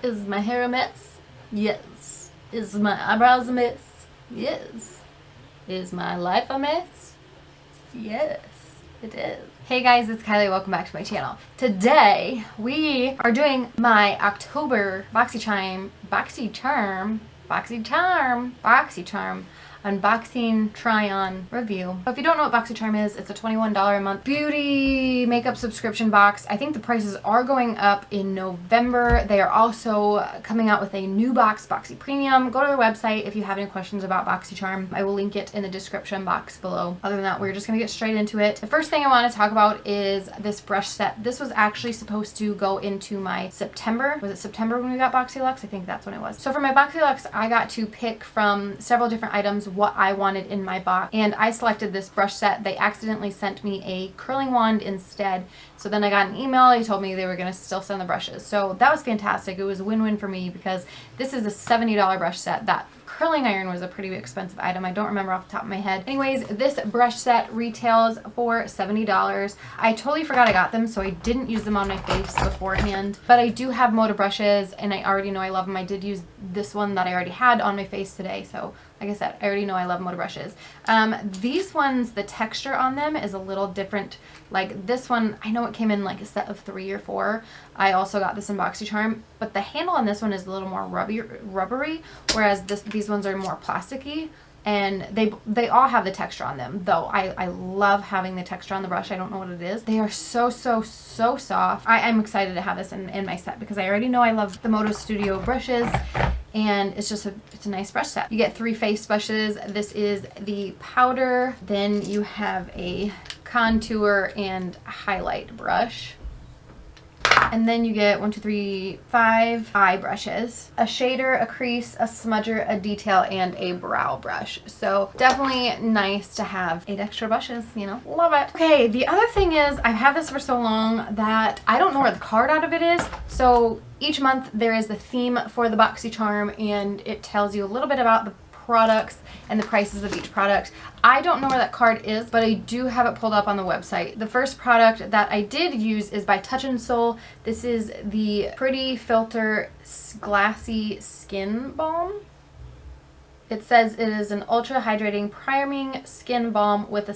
Is my hair a mess? Yes. Is my eyebrows a mess? Yes. Is my life a mess? Yes, it is. Hey guys, it's Kylie. Welcome back to my channel. Today, we are doing my October Boxycharm unboxing try-on review. So if you don't know what Boxycharm is, it's a $21 a month beauty makeup subscription box. I think the prices are going up in November. They are also coming out with a new box, Boxy Premium. Go to their website if you have any questions about Boxycharm. I will link it in the description box below. Other than that, we're just gonna get straight into it. The first thing I want to talk about is this brush set. This was actually supposed to go into my September. Was it September when we got BoxyLuxe? I think that's when it was. So for my BoxyLuxe, I got to pick from several different items what I wanted in my box, and I selected this brush set. They accidentally sent me a curling wand instead, so then I got an email. They told me they were going to still send the brushes, so that was fantastic. It was a win-win for me because this is a $70 brush set. That curling iron was a pretty expensive item. I don't remember off the top of my head. Anyways, this brush set retails for $70. I totally forgot I got them, so I didn't use them on my face beforehand. But I do have MODA brushes, and I already know I love them. I did use this one that I already had on my face today, so like I said, I already know I love MODA brushes. These ones, the texture on them is a little different. Like this one, I know it came in like a set of 3 or 4. I also got this in Boxycharm, but the handle on this one is a little more rubbery, whereas these ones are more plasticky. And they all have the texture on them, though I love having the texture on the brush. I don't know what it is. They are so soft. I'm excited to have this in my set because I already know I love the MODA Studio brushes, and it's a nice brush set. You get 3 face brushes. This is the powder. Then you have a contour and highlight brush. And then you get 5 eye brushes, a shader, a crease, a smudger, a detail, and a brow brush. So definitely nice to have 8 extra brushes, you know, love it. Okay, the other thing is I've had this for so long that I don't know where the card out of it is. So each month there is the theme for the Boxycharm, and it tells you a little bit about the products and the prices of each product. I don't know where that card is, but I do have it pulled up on the website. The first product that I did use is by Touch & Soul. This is the Pretty Filter Glassy Skin Balm. It says it is an ultra hydrating priming skin balm with a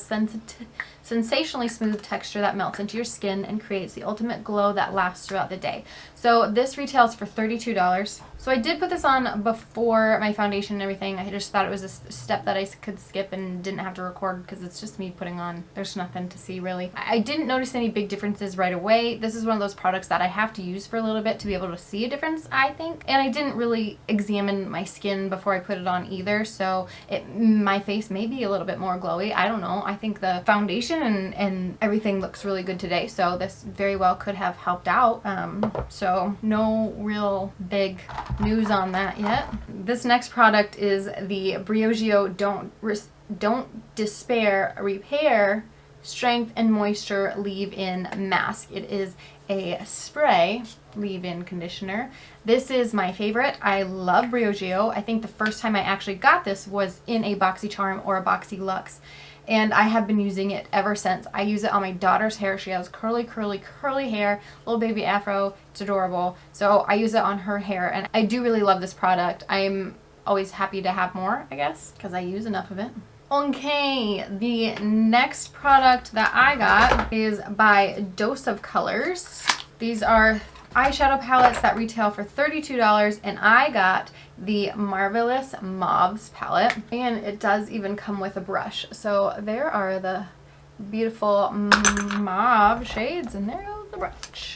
sensationally smooth texture that melts into your skin and creates the ultimate glow that lasts throughout the day. So this retails for $32. So I did put this on before my foundation and everything. I just thought it was a step that I could skip and didn't have to record because it's just me putting on. There's nothing to see really. I didn't notice any big differences right away. This is one of those products that I have to use for a little bit to be able to see a difference, I think. And I didn't really examine my skin before I put it on either, so my face may be a little bit more glowy. I don't know. I think the foundation and everything looks really good today, so this very well could have helped out. So no real big news on that yet. This next product is the BRIOGEO Don't Despair Repair Strength and Moisture Leave-In Mask. It is a spray leave-in conditioner. This is my favorite. I love BRIOGEO. I think the first time I actually got this was in a Boxycharm or a BoxyLuxe, and I have been using it ever since. I use it on my daughter's hair. She has curly hair, little baby afro. It's adorable. So I use it on her hair, and I do really love this product. I'm always happy to have more, I guess, because I use enough of it. Okay, the next product that I got is by Dose of Colors. These are eyeshadow palettes that retail for $32, and I got the Marvelous Mauves palette, and it does even come with a brush. So there are the beautiful mauve shades, and there goes the brush.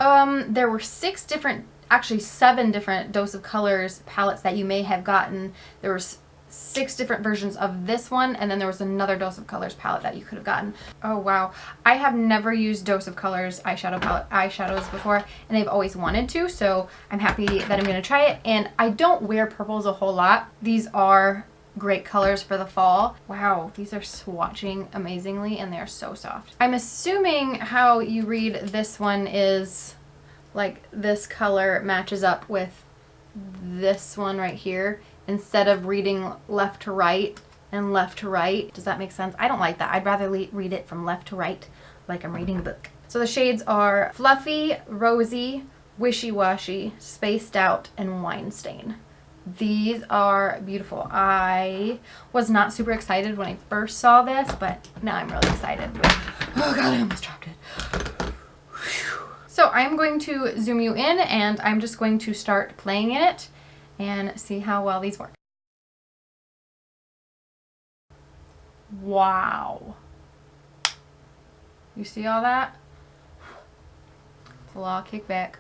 There were 7 different Dose of Colors palettes that you may have gotten. There was 6 different versions of this one, and then there was another Dose of Colors palette that you could have gotten. Oh wow, I have never used Dose of Colors eyeshadows before, and I've always wanted to, so I'm happy that I'm gonna try it. And I don't wear purples a whole lot. These are great colors for the fall. Wow, these are swatching amazingly, and they're so soft. I'm assuming how you read this one is like this color matches up with this one right here, instead of reading left to right and left to right. Does that make sense? I don't like that. I'd rather read it from left to right like I'm reading a book. So the shades are Fluffy, Rosy, Wishy Washy, Spaced Out, and Wine Stain. These are beautiful. I was not super excited when I first saw this, but now I'm really excited. Oh god, I almost dropped it. So I'm going to zoom you in and I'm just going to start playing in it and see how well these work. Wow. You see all that? It's a lot of kickback.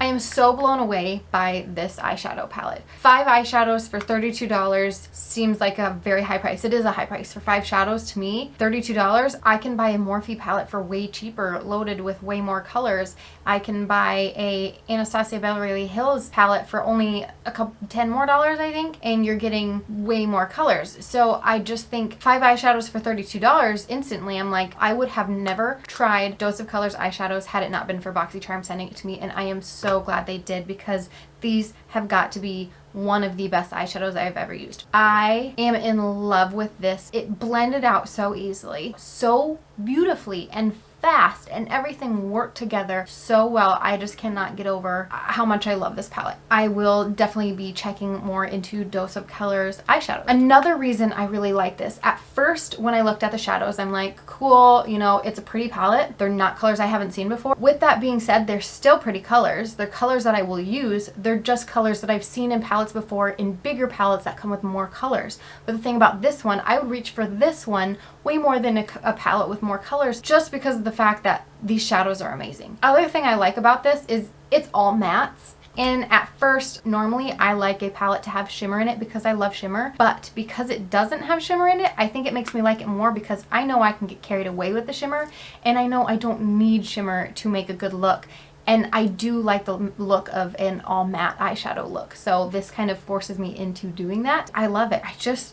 I am so blown away by this eyeshadow palette. 5 eyeshadows for $32 seems like a very high price. It is a high price for 5 shadows to me. $32. I can buy a Morphe palette for way cheaper, loaded with way more colors. I can buy a Anastasia Beverly Hills palette for only $10 more, I think, and you're getting way more colors. So I just think 5 eyeshadows for $32 instantly. I'm like, I would have never tried Dose of Colors eyeshadows had it not been for Boxycharm sending it to me, and I am so glad they did because these have got to be one of the best eyeshadows I've ever used. I am in love with this. It blended out so easily, so beautifully and fast, and everything worked together so well. I just cannot get over how much I love this palette. I will definitely be checking more into Dose of Colors eyeshadow. Another reason I really like this, at first when I looked at the shadows, I'm like, cool, you know, it's a pretty palette. They're not colors I haven't seen before. With that being said, they're still pretty colors. They're colors that I will use. They're just colors that I've seen in palettes before, in bigger palettes that come with more colors. But the thing about this one, I would reach for this one way more than a palette with more colors, just because of the fact that these shadows are amazing. Other thing I like about this is it's all mattes. And at first, normally I like a palette to have shimmer in it because I love shimmer, but because it doesn't have shimmer in it, I think it makes me like it more because I know I can get carried away with the shimmer, and I know I don't need shimmer to make a good look. And I do like the look of an all matte eyeshadow look. So this kind of forces me into doing that. I love it.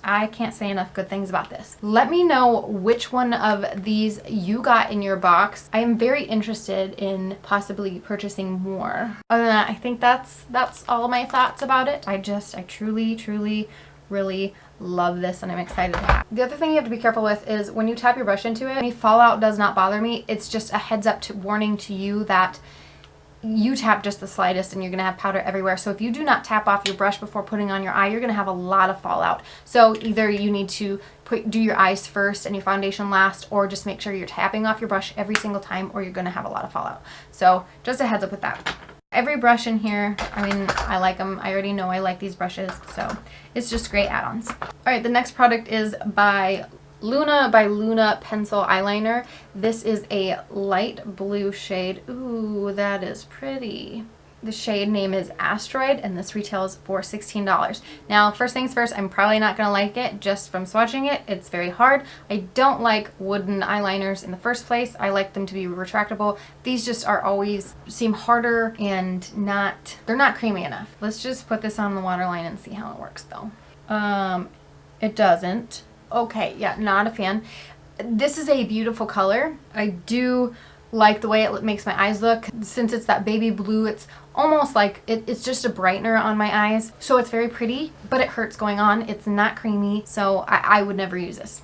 I can't say enough good things about this. Let me know which one of these you got in your box. I am very interested in possibly purchasing more. Other than that, I think that's all my thoughts about it. I truly, really love this, and I'm excited to have. The other thing you have to be careful with is when you tap your brush into it, any fallout does not bother me. It's just a heads up warning to you that you tap just the slightest and you're gonna have powder everywhere. So if you do not tap off your brush before putting on your eye, you're gonna have a lot of fallout. So either you need to do your eyes first and your foundation last, or just make sure you're tapping off your brush every single time, or you're gonna have a lot of fallout. So just a heads up with that. Every brush in here, I mean, I like them. I already know I like these brushes, so it's just great add-ons. All right, the next product is by Luna pencil eyeliner. This is a light blue shade. Ooh, that is pretty. The shade name is Asteroid, and this retails for $16. Now, first things first, I'm probably not going to like it just from swatching it. It's very hard. I don't like wooden eyeliners in the first place. I like them to be retractable. These just always seem harder and they're not creamy enough. Let's just put this on the waterline and see how it works though. It doesn't. Okay, yeah, not a fan. This is a beautiful color. I do like the way it makes my eyes look. Since it's that baby blue, it's almost like it's just a brightener on my eyes. So it's very pretty, but it hurts going on. It's not creamy, so I would never use this.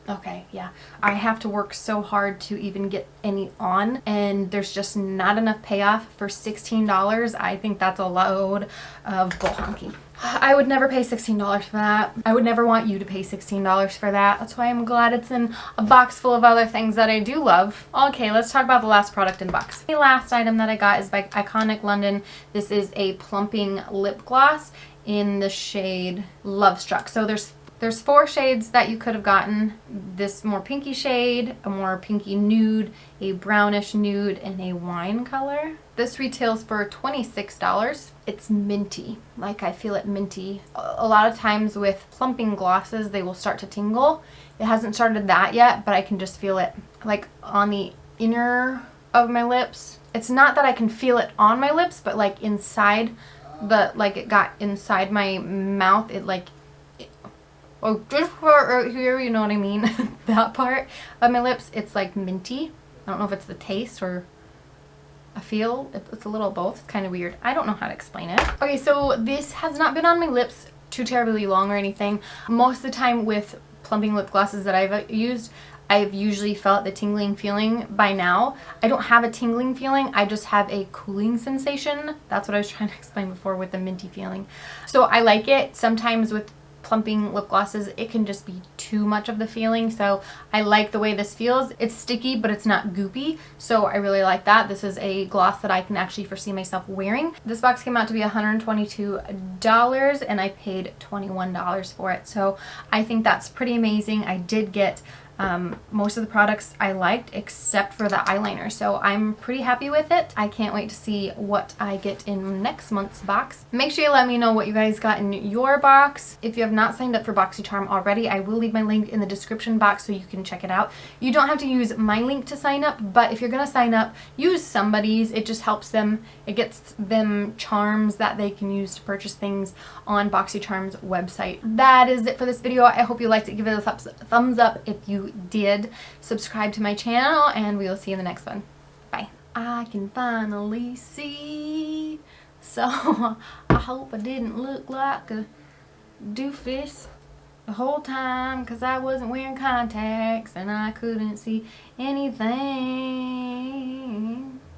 Okay, yeah. I have to work so hard to even get any on, and there's just not enough payoff for $16. I think that's a load of bull honky. I would never pay $16 for that. I would never want you to pay $16 for that. That's why I'm glad it's in a box full of other things that I do love. Okay, let's talk about the last product in the box. The last item that I got is by Iconic London. This is a plumping lip gloss in the shade Lovestruck. So there's 4 shades that you could have gotten. This more pinky shade, a more pinky nude, a brownish nude, and a wine color. This retails for $26. It's minty, like I feel it minty. A lot of times with plumping glosses, they will start to tingle. It hasn't started that yet, but I can just feel it like on the inner of my lips. It's not that I can feel it on my lips, but like inside like it got inside my mouth. It like, oh, this part right here, you know what I mean? That part of my lips, it's like minty. I don't know if it's the taste or I feel it's a little of both. It's kind of weird. I don't know how to explain it. Okay, so this has not been on my lips too terribly long or anything. Most of the time with plumping lip glosses that I've used, I've usually felt the tingling feeling by now. I don't have a tingling feeling, I just have a cooling sensation. That's what I was trying to explain before with the minty feeling. So I like it. Sometimes with plumping lip glosses, it can just be too much of the feeling, so I like the way this feels. It's sticky, but it's not goopy, so I really like that. This is a gloss that I can actually foresee myself wearing. This box came out to be $122 and I paid $21 for it, so I think that's pretty amazing. I did get most of the products I liked except for the eyeliner, so I'm pretty happy with it. I can't wait to see what I get in next month's box. Make sure you let me know what you guys got in your box. If you have not signed up for Boxycharm already, I will leave my link in the description box so you can check it out. You don't have to use my link to sign up, but if you're gonna sign up, use somebody's. It just helps them. It gets them charms that they can use to purchase things on Boxycharm's website. That is it for this video. I hope you liked it. Give it a thumbs up if you did. Subscribe to my channel and we will see you in the next one. Bye. I can finally see, so I hope I didn't look like a doofus the whole time because I wasn't wearing contacts and I couldn't see anything.